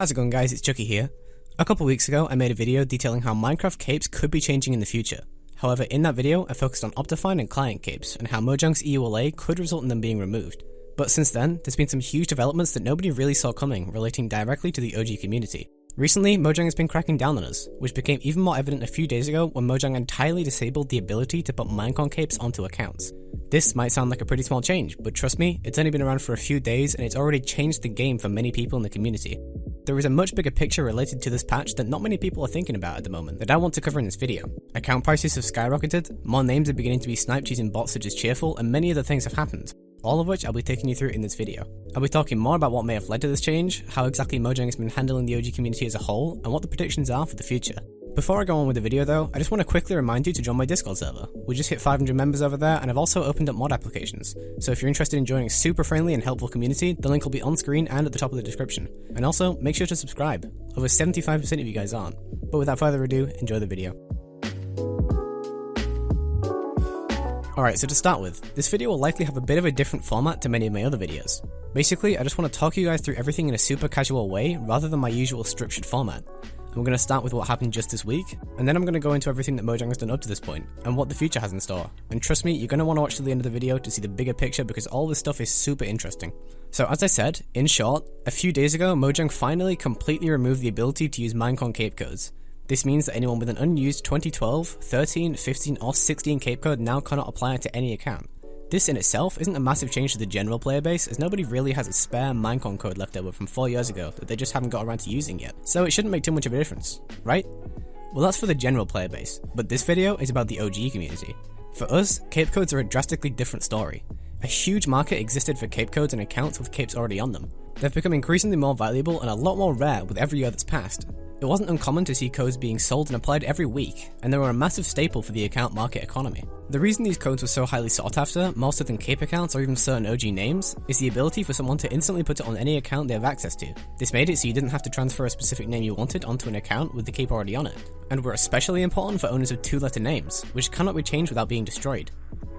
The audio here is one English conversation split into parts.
How's it going, guys? It's Chucky here. A couple weeks ago I made a video detailing how Minecraft capes could be changing in the future. However, in that video I focused on Optifine and client capes and how Mojang's EULA could result in them being removed. But since then, there's been some huge developments that nobody really saw coming relating directly to the OG community. Recently, Mojang has been cracking down on us, which became even more evident a few days ago when Mojang entirely disabled the ability to put Minecon capes onto accounts. This might sound like a pretty small change, but trust me, it's only been around for a few days and it's already changed the game for many people in the community. There is a much bigger picture related to this patch that not many people are thinking about at the moment that I want to cover in this video. Account prices have skyrocketed, more names are beginning to be sniped using bots such as Cheerful, and many other things have happened, all of which I'll be taking you through in this video. I'll be talking more about what may have led to this change, how exactly Mojang has been handling the OG community as a whole, and what the predictions are for the future. Before I go on with the video though, I just want to quickly remind you to join my Discord server. We just hit 500 members over there, and I've also opened up mod applications, so if you're interested in joining a super friendly and helpful community, the link will be on screen and at the top of the description. And also, make sure to subscribe. Over 75% of you guys aren't. But without further ado, enjoy the video. Alright, so to start with, this video will likely have a bit of a different format to many of my other videos. Basically, I just want to talk you guys through everything in a super casual way rather than my usual structured format. I'm going to start with what happened just this week, and then I'm going to go into everything that Mojang has done up to this point, and what the future has in store. And trust me, you're going to want to watch to the end of the video to see the bigger picture because all this stuff is super interesting. So as I said, in short, a few days ago, Mojang finally completely removed the ability to use Minecon cape codes. This means that anyone with an unused 2012, 13, 15 or 16 cape code now cannot apply it to any account. This in itself isn't a massive change to the general player base, as nobody really has a spare Minecon code left over from 4 years ago that they just haven't got around to using yet, so it shouldn't make too much of a difference, right? Well, that's for the general player base, but this video is about the OG community. For us, cape codes are a drastically different story. A huge market existed for cape codes and accounts with capes already on them. They've become increasingly more valuable and a lot more rare with every year that's passed. It wasn't uncommon to see codes being sold and applied every week, and they were a massive staple for the account market economy. The reason these codes were so highly sought after, more so than cape accounts or even certain OG names, is the ability for someone to instantly put it on any account they have access to. This made it so you didn't have to transfer a specific name you wanted onto an account with the cape already on it, and were especially important for owners of 2-letter names, which cannot be changed without being destroyed.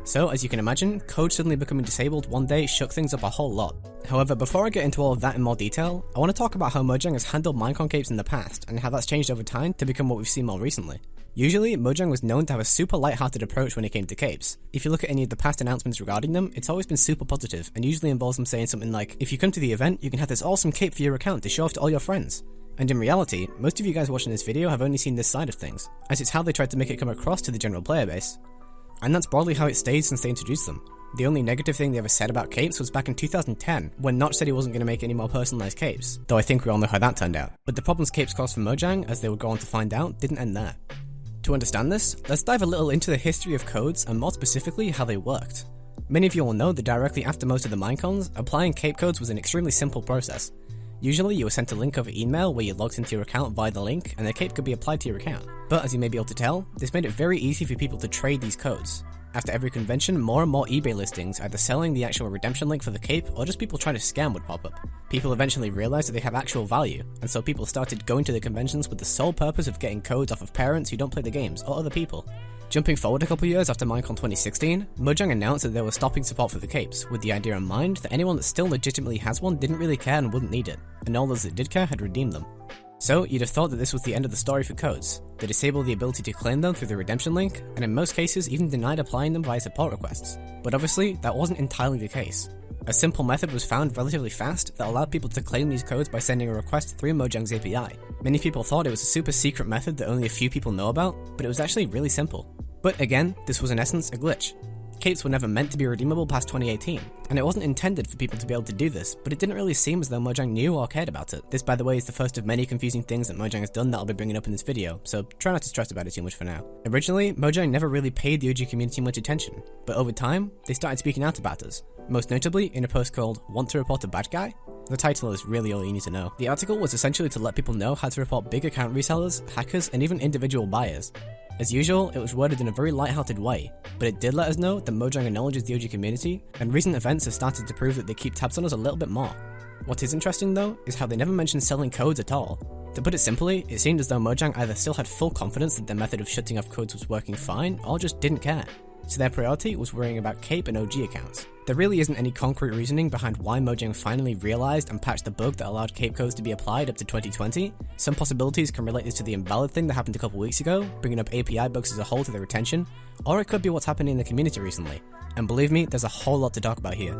So, as you can imagine, code suddenly becoming disabled one day shook things up a whole lot. However, before I get into all of that in more detail, I want to talk about how Mojang has handled Minecon capes in the past, and how that's changed over time to become what we've seen more recently. Usually, Mojang was known to have a super light-hearted approach when it came to capes. If you look at any of the past announcements regarding them, it's always been super positive, and usually involves them saying something like, if you come to the event, you can have this awesome cape for your account to show off to all your friends. And in reality, most of you guys watching this video have only seen this side of things, as it's how they tried to make it come across to the general player base. And that's broadly how it stayed since they introduced them. The only negative thing they ever said about capes was back in 2010, when Notch said he wasn't going to make any more personalized capes, though I think we all know how that turned out. But the problems capes caused for Mojang, as they would go on to find out, didn't end there. To understand this, let's dive a little into the history of codes and more specifically how they worked. Many of you will know that directly after most of the Minecons, applying cape codes was an extremely simple process. Usually you were sent a link over email where you logged into your account via the link and the cape could be applied to your account. But as you may be able to tell, this made it very easy for people to trade these codes. After every convention, more and more eBay listings either selling the actual redemption link for the cape or just people trying to scam would pop up. People eventually realized that they have actual value, and so people started going to the conventions with the sole purpose of getting codes off of parents who don't play the games or other people. Jumping forward a couple years after Minecon 2016, Mojang announced that they were stopping support for the capes, with the idea in mind that anyone that still legitimately has one didn't really care and wouldn't need it, and all those that did care had redeemed them. So you'd have thought that this was the end of the story for codes. They disabled the ability to claim them through the redemption link, and in most cases even denied applying them via support requests. But obviously, that wasn't entirely the case. A simple method was found relatively fast that allowed people to claim these codes by sending a request through Mojang's API. Many people thought it was a super secret method that only a few people know about, but it was actually really simple. But again, this was in essence a glitch. Capes were never meant to be redeemable past 2018, and it wasn't intended for people to be able to do this, but it didn't really seem as though Mojang knew or cared about it. This, by the way, is the first of many confusing things that Mojang has done that I'll be bringing up in this video, so try not to stress about it too much for now. Originally, Mojang never really paid the OG community much attention, but over time, they started speaking out about us, most notably in a post called Want to Report a Bad Guy? The title is really all you need to know. The article was essentially to let people know how to report big account resellers, hackers, and even individual buyers. As usual, it was worded in a very light-hearted way, but it did let us know that Mojang acknowledges the OG community, and recent events have started to prove that they keep tabs on us a little bit more. What is interesting though, is how they never mentioned selling codes at all. To put it simply, it seemed as though Mojang either still had full confidence that their method of shutting off codes was working fine, or just didn't care. So their priority was worrying about cape and OG accounts. There really isn't any concrete reasoning behind why Mojang finally realized and patched the bug that allowed cape codes to be applied up to 2020. Some possibilities can relate this to the invalid thing that happened a couple weeks ago, bringing up API bugs as a whole to their attention, or it could be what's happening in the community recently. And believe me, there's a whole lot to talk about here.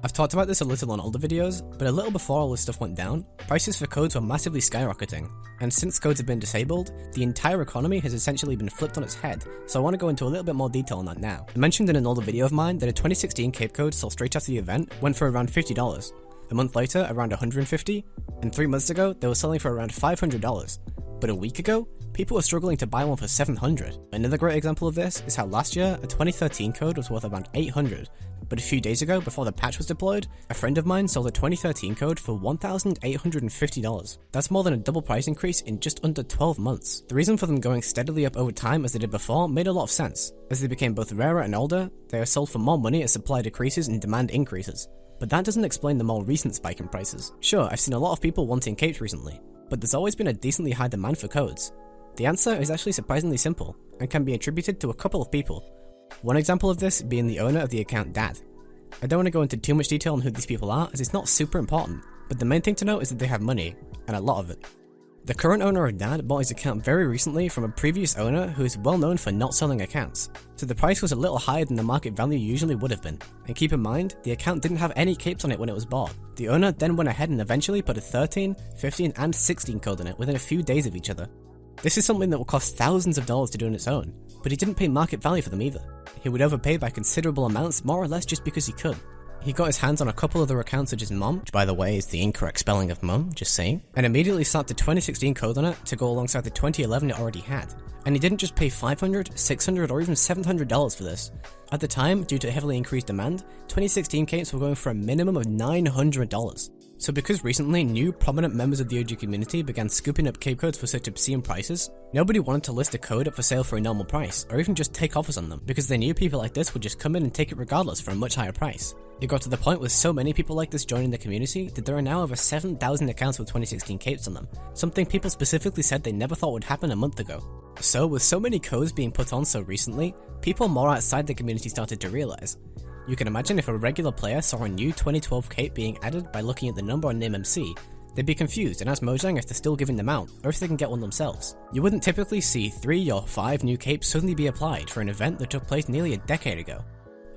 I've talked about this a little on older videos, but a little before all this stuff went down, prices for codes were massively skyrocketing, and since codes have been disabled, the entire economy has essentially been flipped on its head, so I want to go into a little bit more detail on that now. I mentioned in an older video of mine that a 2016 cape code sold straight after the event went for around $50, a month later around $150, and 3 months ago they were selling for around $500, but a week ago, people were struggling to buy one for $700. Another great example of this is how last year a 2013 code was worth around $800, but a few days ago, before the patch was deployed, a friend of mine sold a 2013 code for $1,850. That's more than a double price increase in just under 12 months. The reason for them going steadily up over time as they did before made a lot of sense. As they became both rarer and older, they are sold for more money as supply decreases and demand increases. But that doesn't explain the more recent spike in prices. Sure, I've seen a lot of people wanting capes recently, but there's always been a decently high demand for codes. The answer is actually surprisingly simple, and can be attributed to a couple of people. One example of this being the owner of the account Dad. I don't want to go into too much detail on who these people are as it's not super important, but the main thing to know is that they have money, and a lot of it. The current owner of Dad bought his account very recently from a previous owner who is well known for not selling accounts, so the price was a little higher than the market value usually would have been. And keep in mind, the account didn't have any capes on it when it was bought. The owner then went ahead and eventually put a 13, 15 and 16 code on it within a few days of each other. This is something that will cost thousands of dollars to do on its own, but he didn't pay market value for them either. He would overpay by considerable amounts more or less just because he could. He got his hands on a couple other accounts such as Mom, which by the way is the incorrect spelling of Mum, just saying, and immediately slapped the 2016 code on it to go alongside the 2011 it already had. And he didn't just pay $500, $600 or even $700 for this. At the time, due to heavily increased demand, 2016 capes were going for a minimum of $900. So because recently new prominent members of the OG community began scooping up cape codes for such obscene prices, nobody wanted to list a code up for sale for a normal price, or even just take offers on them, because they knew people like this would just come in and take it regardless for a much higher price. It got to the point with so many people like this joining the community that there are now over 7,000 accounts with 2016 capes on them, something people specifically said they never thought would happen a month ago. So with so many codes being put on so recently, people more outside the community started to realize. You can imagine if a regular player saw a new 2012 cape being added by looking at the number on NameMC, they'd be confused and ask Mojang if they're still giving them out, or if they can get one themselves. You wouldn't typically see 3 or 5 new capes suddenly be applied for an event that took place nearly a decade ago.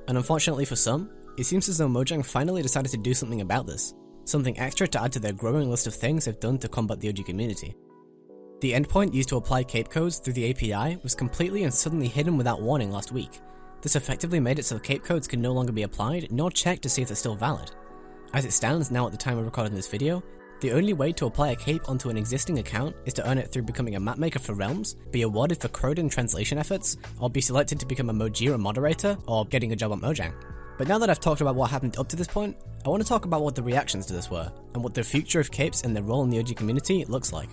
And unfortunately for some, it seems as though Mojang finally decided to do something about this, something extra to add to their growing list of things they've done to combat the OG community. The endpoint used to apply cape codes through the API was completely and suddenly hidden without warning last week. This effectively made it so cape codes can no longer be applied nor checked to see if they're still valid. As it stands now at the time of recording this video, the only way to apply a cape onto an existing account is to earn it through becoming a mapmaker for Realms, be awarded for Croden translation efforts, or be selected to become a Mojira moderator, or getting a job at Mojang. But now that I've talked about what happened up to this point, I want to talk about what the reactions to this were, and what the future of capes and their role in the OG community looks like.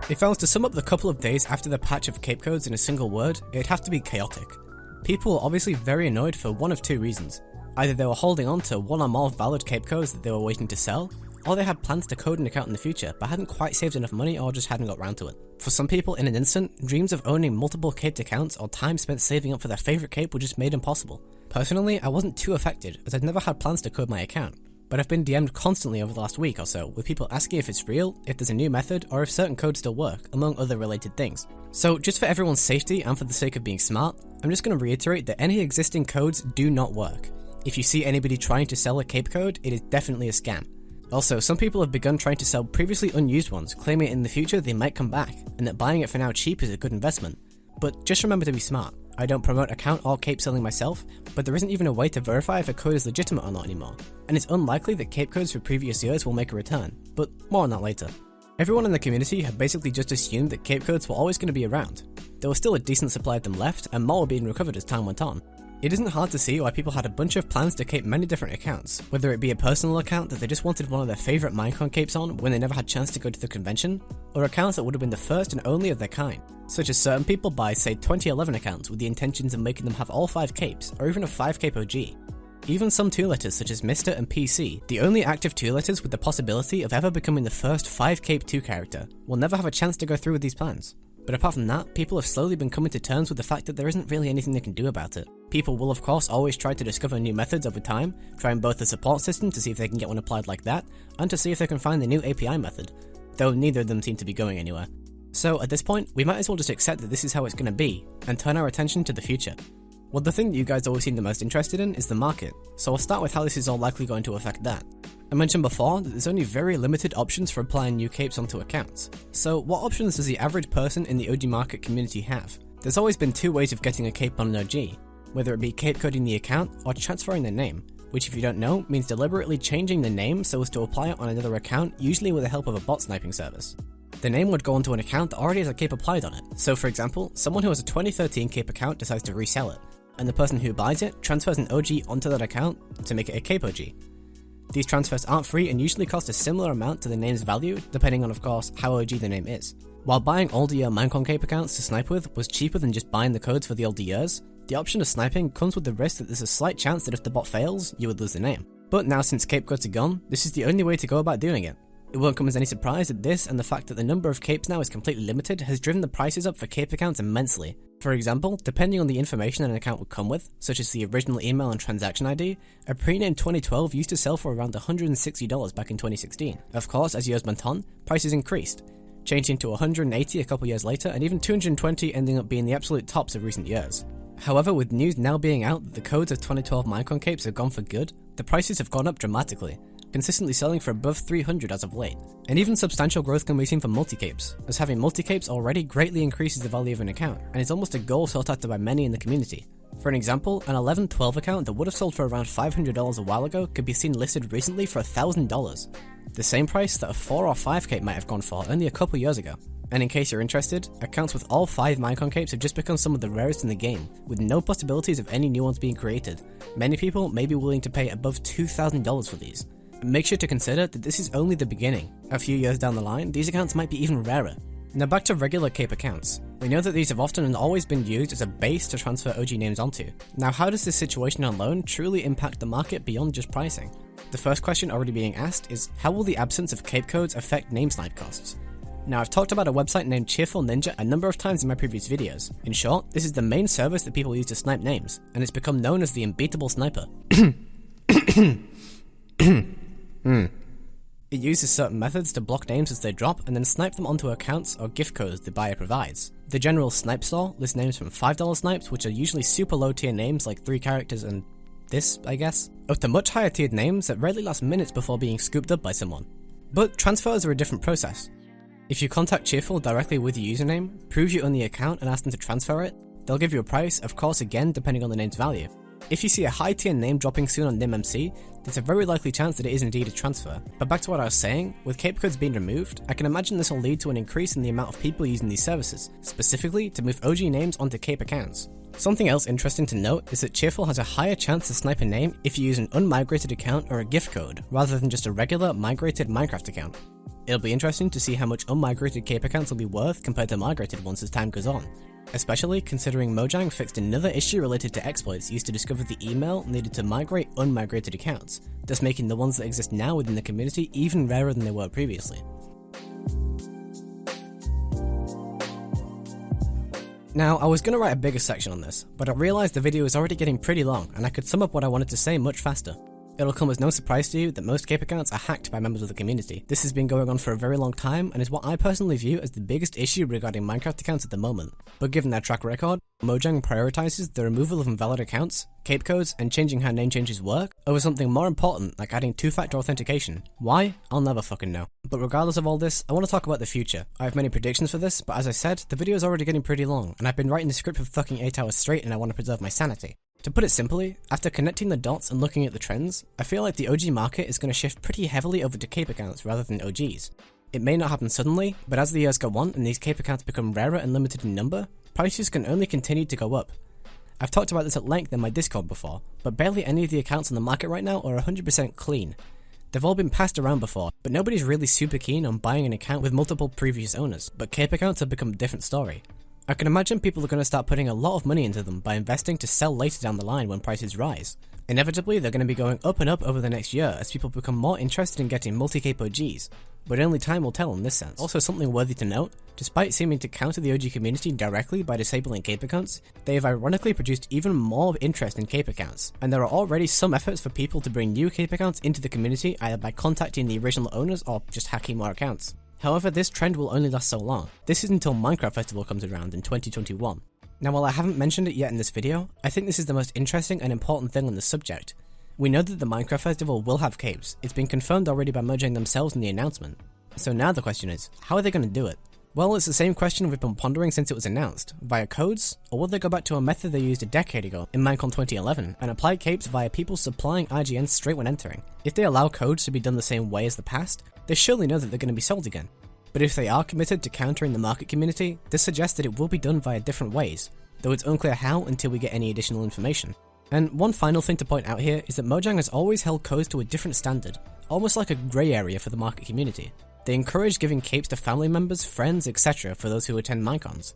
If I was to sum up the couple of days after the patch of cape codes in a single word, it'd have to be chaotic. People were obviously very annoyed for one of 2 reasons. Either they were holding on to one or more valid cape codes that they were waiting to sell, or they had plans to code an account in the future but hadn't quite saved enough money or just hadn't got round to it. For some people in an instant, dreams of owning multiple caped accounts or time spent saving up for their favourite cape were just made impossible. Personally, I wasn't too affected as I'd never had plans to code my account, but I've been DM'd constantly over the last week or so with people asking if it's real, if there's a new method, or if certain codes still work, among other related things. So just for everyone's safety and for the sake of being smart, I'm just going to reiterate that any existing codes do not work. If you see anybody trying to sell a cape code, it is definitely a scam. Also, some people have begun trying to sell previously unused ones, claiming in the future they might come back, and that buying it for now cheap is a good investment. But just remember to be smart. I don't promote account or cape selling myself, but there isn't even a way to verify if a code is legitimate or not anymore, and it's unlikely that cape codes for previous years will make a return, but more on that later. Everyone in the community had basically just assumed that cape codes were always going to be around. There was still a decent supply of them left, and more were being recovered as time went on. It isn't hard to see why people had a bunch of plans to cape many different accounts, whether it be a personal account that they just wanted one of their favourite Minecon capes on when they never had chance to go to the convention, or accounts that would have been the first and only of their kind, such as certain people buy say 2011 accounts with the intentions of making them have all 5 capes, or even a 5 cape OG. even some 2-letters such as Mr. and PC, the only active 2-letters with the possibility of ever becoming the first 5 Cape 2 character, will never have a chance to go through with these plans. But apart from that, people have slowly been coming to terms with the fact that there isn't really anything they can do about it. People will of course always try to discover new methods over time, trying both the support system to see if they can get one applied like that, and to see if they can find the new API method, though neither of them seem to be going anywhere. So at this point, we might as well just accept that this is how it's going to be, and turn our attention to the future. Well, the thing that you guys always seem the most interested in is the market, so I'll start with how this is all likely going to affect that. I mentioned before that there's only very limited options for applying new capes onto accounts. So what options does the average person in the OG market community have? There's always been 2 ways of getting a cape on an OG, whether it be cape coding the account or transferring the name, which if you don't know means deliberately changing the name so as to apply it on another account, usually with the help of a bot sniping service. The name would go onto an account that already has a cape applied on it. So for example, someone who has a 2013 cape account decides to resell it, and the person who buys it transfers an OG onto that account to make it a cape OG. These transfers aren't free and usually cost a similar amount to the name's value, depending on of course how OG the name is. While buying older year Minecon cape accounts to snipe with was cheaper than just buying the codes for the older years, the option of sniping comes with the risk that there's a slight chance that if the bot fails, you would lose the name. But now since cape codes are gone, this is the only way to go about doing it. It won't come as any surprise that this and the fact that the number of capes now is completely limited has driven the prices up for cape accounts immensely. For example, depending on the information an account would come with, such as the original email and transaction ID, a pre-named 2012 used to sell for around $160 back in 2016. Of course, as years went on, prices increased, changing to $180 a couple years later and even $220 ending up being the absolute tops of recent years. However, with news now being out that the codes of 2012 Minecon capes have gone for good, the prices have gone up dramatically, consistently selling for above $300 as of late. And even substantial growth can be seen for multi-capes, as having multi-capes already greatly increases the value of an account, and is almost a goal sought after by many in the community. For an example, an 11-12 account that would have sold for around $500 a while ago could be seen listed recently for $1,000, the same price that a 4 or 5 cape might have gone for only a couple years ago. And in case you're interested, accounts with all 5 Minecon capes have just become some of the rarest in the game, with no possibilities of any new ones being created. Many people may be willing to pay above $2,000 for these. Make sure to consider that this is only the beginning. A few years down the line, these accounts might be even rarer. Now back to regular cape accounts. We know that these have often and always been used as a base to transfer OG names onto. Now how does this situation alone truly impact the market beyond just pricing? The first question already being asked is, how will the absence of cape codes affect name snipe costs? Now I've talked about a website named Cheerful Ninja a number of times in my previous videos. In short, this is the main service that people use to snipe names, and it's become known as the unbeatable sniper. It uses certain methods to block names as they drop and then snipe them onto accounts or gift codes the buyer provides. The general snipe store lists names from $5 snipes, which are usually super low tier names like 3 characters and this, I guess, up to much higher tiered names that rarely last minutes before being scooped up by someone. But transfers are a different process. If you contact Cheerful directly with your username, prove you own the account and ask them to transfer it, they'll give you a price, of course again depending on the name's value. If you see a high tier name dropping soon on NimMC, there's a very likely chance that it is indeed a transfer. But back to what I was saying, with cape codes being removed, I can imagine this will lead to an increase in the amount of people using these services, specifically to move OG names onto cape accounts. Something else interesting to note is that Cheerful has a higher chance to snipe a name if you use an unmigrated account or a gift code, rather than just a regular migrated Minecraft account. It'll be interesting to see how much unmigrated cape accounts will be worth compared to migrated ones as time goes on, especially considering Mojang fixed another issue related to exploits used to discover the email needed to migrate unmigrated accounts, thus making the ones that exist now within the community even rarer than they were previously. Now, I was going to write a bigger section on this, but I realised the video is already getting pretty long and I could sum up what I wanted to say much faster. It'll come as no surprise to you that most cape accounts are hacked by members of the community. This has been going on for a very long time and is what I personally view as the biggest issue regarding Minecraft accounts at the moment. But given their track record, Mojang prioritizes the removal of invalid accounts, cape codes, and changing how name changes work over something more important like adding 2-factor authentication. Why? I'll never fucking know. But regardless of all this, I want to talk about the future. I have many predictions for this, but as I said, the video is already getting pretty long, and I've been writing the script for fucking 8 hours straight and I want to preserve my sanity. To put it simply, after connecting the dots and looking at the trends, I feel like the OG market is going to shift pretty heavily over to cape accounts rather than OGs. It may not happen suddenly, but as the years go on and these cape accounts become rarer and limited in number, prices can only continue to go up. I've talked about this at length in my Discord before, but barely any of the accounts on the market right now are 100% clean. They've all been passed around before, but nobody's really super keen on buying an account with multiple previous owners, but cape accounts have become a different story. I can imagine people are going to start putting a lot of money into them by investing to sell later down the line when prices rise. Inevitably, they're going to be going up and up over the next year as people become more interested in getting multi-cape OGs, but only time will tell in this sense. Also, something worthy to note, despite seeming to counter the OG community directly by disabling cape accounts, they have ironically produced even more interest in cape accounts, and there are already some efforts for people to bring new cape accounts into the community either by contacting the original owners or just hacking more accounts. However, this trend will only last so long. This is until Minecraft Festival comes around in 2021. Now, while I haven't mentioned it yet in this video, I think this is the most interesting and important thing on the subject. We know that the Minecraft Festival will have capes. It's been confirmed already by Mojang themselves in the announcement. So now the question is, how are they going to do it? Well, it's the same question we've been pondering since it was announced. Via codes? Or will they go back to a method they used a decade ago in Minecon 2011 and apply capes via people supplying IGNs straight when entering? If they allow codes to be done the same way as the past, they surely know that they're going to be sold again. But if they are committed to countering the market community, this suggests that it will be done via different ways, though it's unclear how until we get any additional information. And one final thing to point out here is that Mojang has always held codes to a different standard, almost like a grey area for the market community. They encourage giving capes to family members, friends, etc. for those who attend Minecons.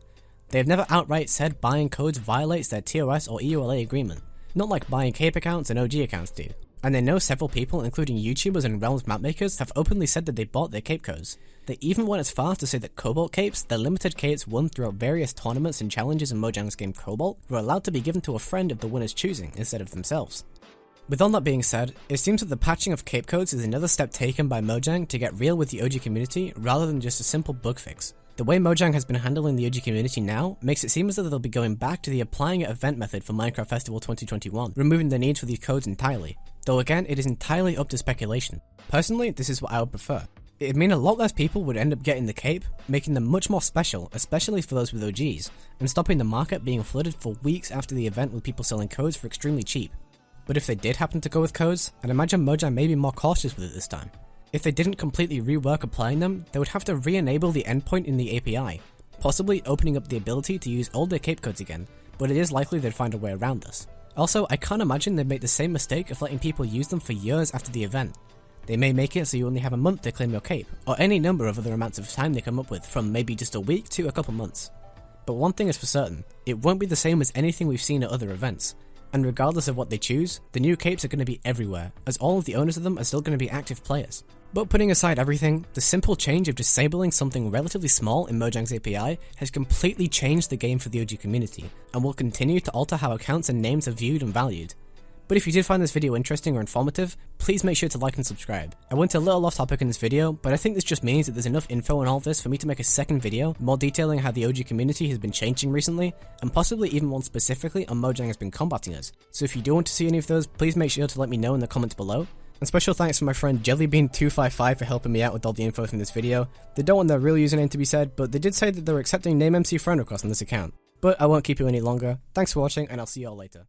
They have never outright said buying codes violates their TOS or EULA agreement, not like buying cape accounts and OG accounts do. And they know several people, including YouTubers and Realms mapmakers, have openly said that they bought their cape codes. They even went as far as to say that Cobalt capes, the limited capes won throughout various tournaments and challenges in Mojang's game Cobalt, were allowed to be given to a friend of the winner's choosing instead of themselves. With all that being said, it seems that the patching of cape codes is another step taken by Mojang to get real with the OG community rather than just a simple bug fix. The way Mojang has been handling the OG community now makes it seem as though they'll be going back to the applying at event method for Minecraft Festival 2021, removing the need for these codes entirely. Though again, it is entirely up to speculation. Personally, this is what I would prefer. It'd mean a lot less people would end up getting the cape, making them much more special, especially for those with OGs, and stopping the market being flooded for weeks after the event with people selling codes for extremely cheap. But if they did happen to go with codes, I'd imagine Mojang may be more cautious with it this time. If they didn't completely rework applying them, they would have to re-enable the endpoint in the API, possibly opening up the ability to use older cape codes again, but it is likely they'd find a way around this. Also, I can't imagine they'd make the same mistake of letting people use them for years after the event. They may make it so you only have a month to claim your cape, or any number of other amounts of time they come up with, from maybe just a week to a couple months. But one thing is for certain, it won't be the same as anything we've seen at other events, and regardless of what they choose, the new capes are going to be everywhere, as all of the owners of them are still going to be active players. But putting aside everything, the simple change of disabling something relatively small in Mojang's API has completely changed the game for the OG community, and will continue to alter how accounts and names are viewed and valued. But if you did find this video interesting or informative, please make sure to like and subscribe. I went a little off topic in this video, but I think this just means that there's enough info on all this for me to make a second video, more detailing how the OG community has been changing recently, and possibly even one specifically on Mojang has been combating us. So if you do want to see any of those, please make sure to let me know in the comments below. And special thanks to my friend Jellybean255 for helping me out with all the info from this video. They don't want their real username to be said, but they did say that they were accepting name MC friend requests on this account. But I won't keep you any longer. Thanks for watching, and I'll see you all later.